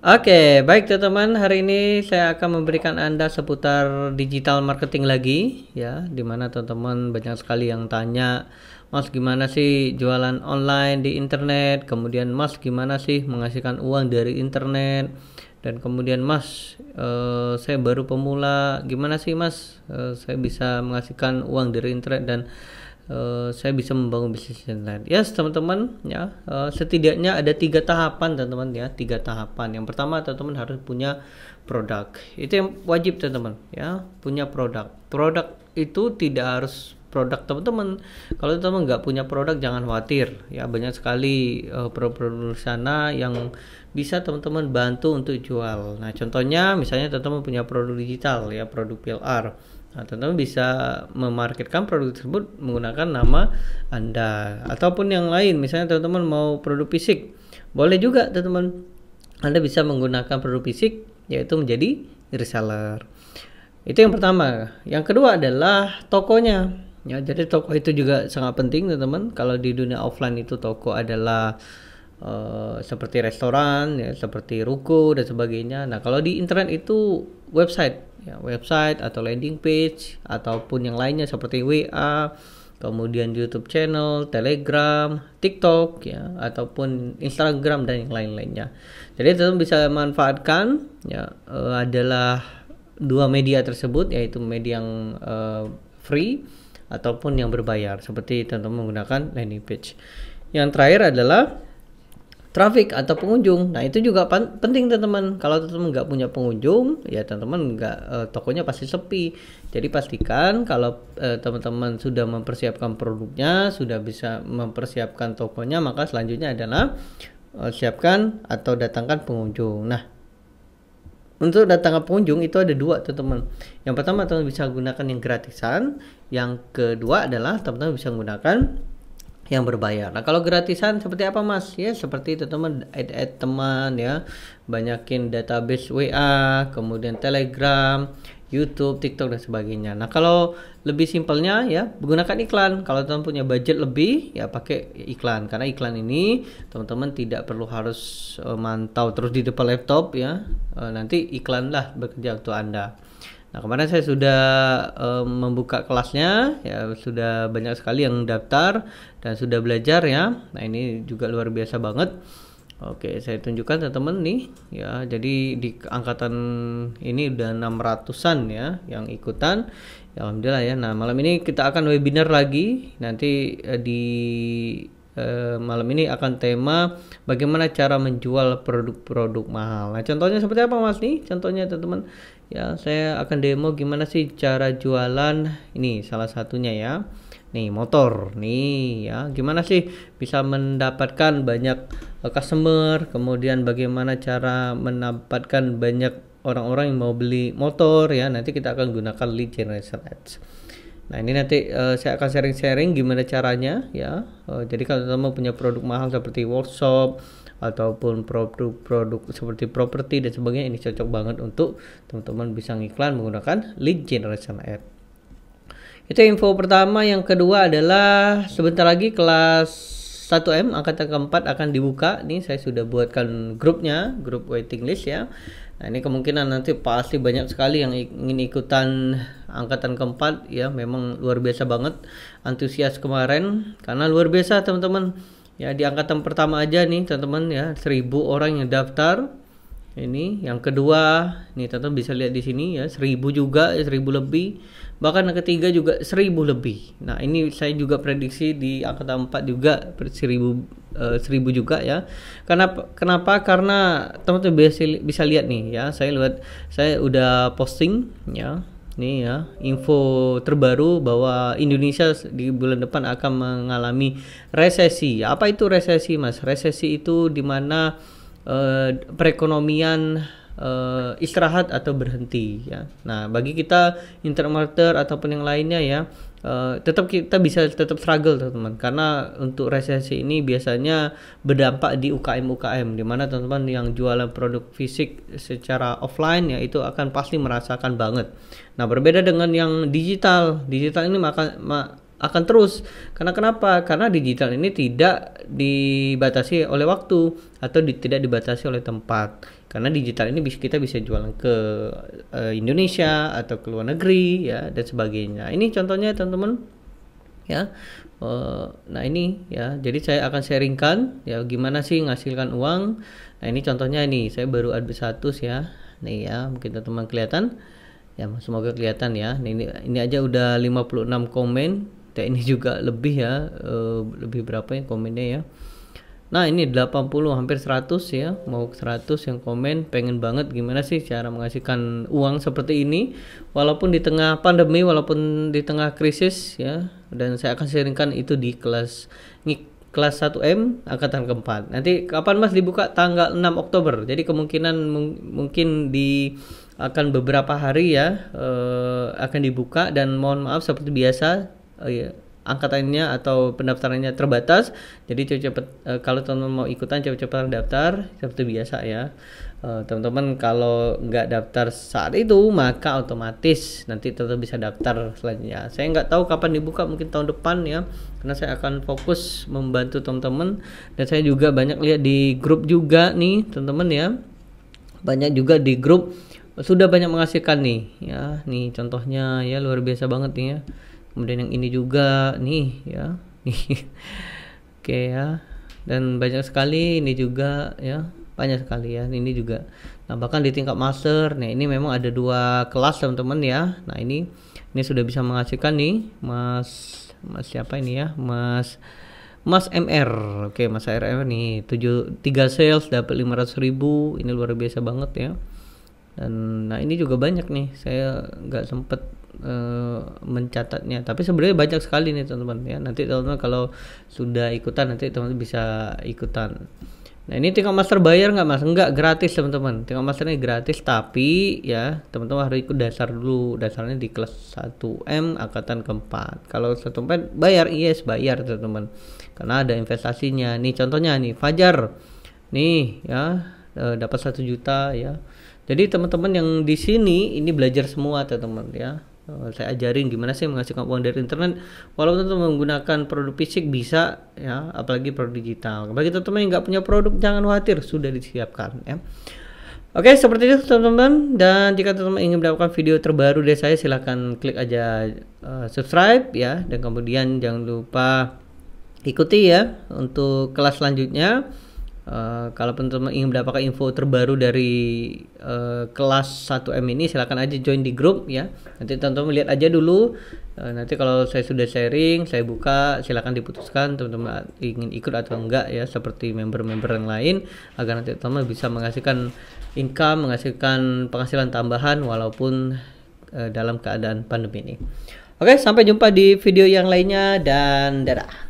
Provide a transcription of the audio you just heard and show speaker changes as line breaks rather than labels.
Oke, baik teman-teman, hari ini saya akan memberikan Anda seputar digital marketing lagi ya, dimana teman-teman banyak sekali yang tanya, Mas gimana sih jualan online di internet, kemudian Mas gimana sih menghasilkan uang dari internet, dan kemudian Mas saya baru pemula, gimana sih Mas saya bisa menghasilkan uang dari internet dan saya bisa membangun bisnis internet. Ya, teman-teman ya, setidaknya ada 3 tahapan teman-teman ya, 3 tahapan. Yang pertama teman-teman harus punya produk. Itu yang wajib teman-teman ya, punya produk. Produk itu tidak harus produk teman-teman. Kalau teman-teman nggak punya produk jangan khawatir ya, banyak sekali produk-produk sana yang bisa teman-teman bantu untuk jual. Nah, contohnya misalnya teman-teman punya produk digital ya, produk PLR. Nah, teman-teman bisa memarketkan produk tersebut menggunakan nama Anda ataupun yang lain. Misalnya teman-teman mau produk fisik, boleh juga teman-teman. Anda bisa menggunakan produk fisik yaitu menjadi reseller. Itu yang pertama. Yang kedua adalah tokonya. Ya, jadi toko itu juga sangat penting teman-teman. Kalau di dunia offline itu toko adalah seperti restoran ya, seperti ruko dan sebagainya. Nah, kalau di internet itu website ya, website atau landing page ataupun yang lainnya seperti WA, kemudian YouTube channel, Telegram, TikTok ya, ataupun Instagram dan yang lain-lainnya. Jadi teman bisa manfaatkan ya, adalah 2 media tersebut, yaitu media yang free ataupun yang berbayar, seperti teman-teman menggunakan landing page. Yang terakhir adalah traffic atau pengunjung. Nah, itu juga penting teman-teman. Kalau teman-teman nggak punya pengunjung, ya teman-teman tokonya pasti sepi. Jadi pastikan kalau teman-teman sudah mempersiapkan produknya, sudah bisa mempersiapkan tokonya, maka selanjutnya adalah siapkan atau datangkan pengunjung. Nah, untuk datangkan pengunjung itu ada 2 teman-teman. Yang pertama teman-teman bisa gunakan yang gratisan, yang kedua adalah teman-teman bisa menggunakan yang berbayar. Nah, kalau gratisan seperti apa Mas? Ya seperti itu teman, add teman ya, banyakin database WA, kemudian Telegram, YouTube, TikTok dan sebagainya. Nah, kalau lebih simpelnya ya menggunakan iklan. Kalau teman punya budget lebih ya pakai iklan, karena iklan ini teman-teman tidak perlu harus mantau terus di depan laptop ya. Nanti iklanlah bekerja untuk Anda. Nah, kemarin saya sudah membuka kelasnya ya, sudah banyak sekali yang daftar dan sudah belajar ya. Nah, ini juga luar biasa banget. Oke, saya tunjukkan teman-teman nih ya. Jadi di angkatan ini udah 600-an ya yang ikutan. Ya, alhamdulillah ya. Nah, malam ini kita akan webinar lagi. Nanti di malam ini akan tema bagaimana cara menjual produk-produk mahal. Nah, contohnya seperti apa Mas nih? Contohnya teman-teman ya, saya akan demo gimana sih cara jualan ini, salah satunya ya. Nih, motor nih ya. Gimana sih bisa mendapatkan banyak customer, kemudian bagaimana cara mendapatkan banyak orang-orang yang mau beli motor ya. Nanti kita akan gunakan lead generation ads. Nah, ini nanti saya akan sharing-sharing gimana caranya ya. Jadi kalau teman punya produk mahal seperti workshop ataupun produk-produk seperti properti dan sebagainya, ini cocok banget untuk teman-teman bisa ngiklan menggunakan lead generation ad. Itu info pertama. Yang kedua adalah sebentar lagi kelas 1M angkatan keempat akan dibuka. Nih saya sudah buatkan grupnya, grup waiting list ya. Nah, ini kemungkinan nanti pasti banyak sekali yang ingin ikutan angkatan keempat ya. Memang luar biasa banget antusias kemarin, karena luar biasa teman-teman ya. Di angkatan pertama aja nih teman-teman ya, 1000 orang yang daftar. Ini yang kedua nih teman-teman bisa lihat di sini ya, 1000 juga, 1000 lebih. Bahkan yang ketiga juga 1000 lebih. Nah, ini saya juga prediksi di angkatan 4 juga 1000 juga ya. Kenapa? Karena teman-teman bisa lihat nih ya. Saya udah posting ya. Nih ya, info terbaru bahwa Indonesia di bulan depan akan mengalami resesi. Apa itu resesi, Mas? Resesi itu dimana perekonomian istirahat atau berhenti ya. Nah, bagi kita internet marketer ataupun yang lainnya ya, tetap kita bisa tetap struggle teman-teman, karena untuk resesi ini biasanya berdampak di UKM di mana teman-teman yang jualan produk fisik secara offline ya itu akan pasti merasakan banget. Nah, berbeda dengan yang digital ini akan terus. Karena kenapa? Karena digital ini tidak dibatasi oleh waktu atau tidak dibatasi oleh tempat. Karena digital ini kita bisa jualan ke Indonesia atau ke luar negeri ya dan sebagainya. Ini contohnya teman-teman ya. Nah ini ya, jadi saya akan sharingkan ya gimana sih menghasilkan uang. Nah ini contohnya, ini saya baru add status ya. Nih ya, mungkin teman-teman kelihatan ya, semoga kelihatan ya. Nah, ini aja udah 56 komen. Dan ini juga lebih ya, lebih berapa ya komennya ya. Nah ini 80 hampir 100 ya, mau 100 yang komen. Pengen banget gimana sih cara menghasilkan uang seperti ini walaupun di tengah pandemi, walaupun di tengah krisis ya. Dan saya akan sharingkan itu di kelas 1M angkatan keempat. Nanti kapan Mas dibuka? Tanggal 6 Oktober. Jadi kemungkinan mungkin akan beberapa hari ya akan dibuka, dan mohon maaf seperti biasa angkatannya atau pendaftarannya terbatas. Jadi cepet-cepet kalau teman-teman mau ikutan cepet-cepet daftar seperti biasa ya. Teman-teman kalau nggak daftar saat itu maka otomatis nanti tetap bisa daftar selanjutnya. Saya nggak tahu kapan dibuka, mungkin tahun depan ya, karena saya akan fokus membantu teman-teman. Dan saya juga banyak lihat di grup juga nih teman-teman ya, banyak juga di grup sudah banyak menghasilkan nih ya. Nih contohnya ya, luar biasa banget nih ya. Kemudian yang ini juga nih ya, nih oke ya, dan banyak sekali ini juga ya, banyak sekali ya ini juga. Nah bahkan di tingkat master, nah ini memang ada 2 kelas teman-teman ya. Nah ini sudah bisa menghasilkan nih mas siapa ini ya, Mas MR. Oke, Mas RR nih 3 sales dapat 500.000. Ini luar biasa banget ya. Dan nah ini juga banyak nih, saya nggak sempet mencatatnya, tapi sebenarnya banyak sekali nih teman-teman ya. Nanti teman-teman kalau sudah ikutan nanti teman-teman bisa ikutan. Nah ini tingkat master bayar nggak Mas? Enggak, gratis teman-teman. Tingkat masternya gratis, tapi ya teman-teman harus ikut dasar dulu. Dasarnya di kelas 1M angkatan keempat. Kalau 1M bayar, yes bayar teman-teman, karena ada investasinya. Nih contohnya nih Fajar nih ya, dapat 1 juta ya. Jadi teman-teman yang di sini ini belajar semua teman-teman ya. Saya ajarin gimana sih menghasilkan uang dari internet walaupun teman-teman menggunakan produk fisik bisa ya, apalagi produk digital. Bagi teman-teman yang nggak punya produk, jangan khawatir, sudah disiapkan ya. Oke, seperti itu teman-teman. Dan jika teman-teman ingin mendapatkan video terbaru dari saya, silahkan klik aja subscribe ya, dan kemudian jangan lupa ikuti ya untuk kelas selanjutnya. Kalau teman-teman ingin mendapatkan info terbaru dari kelas 1M ini, silakan aja join di grup ya. Nanti teman-teman lihat aja dulu. Nanti kalau saya sudah sharing, saya buka, silakan diputuskan teman-teman ingin ikut atau enggak ya, seperti member-member yang lain, agar nanti teman-teman bisa menghasilkan income, menghasilkan penghasilan tambahan walaupun dalam keadaan pandemi ini. Oke, sampai jumpa di video yang lainnya dan dadah.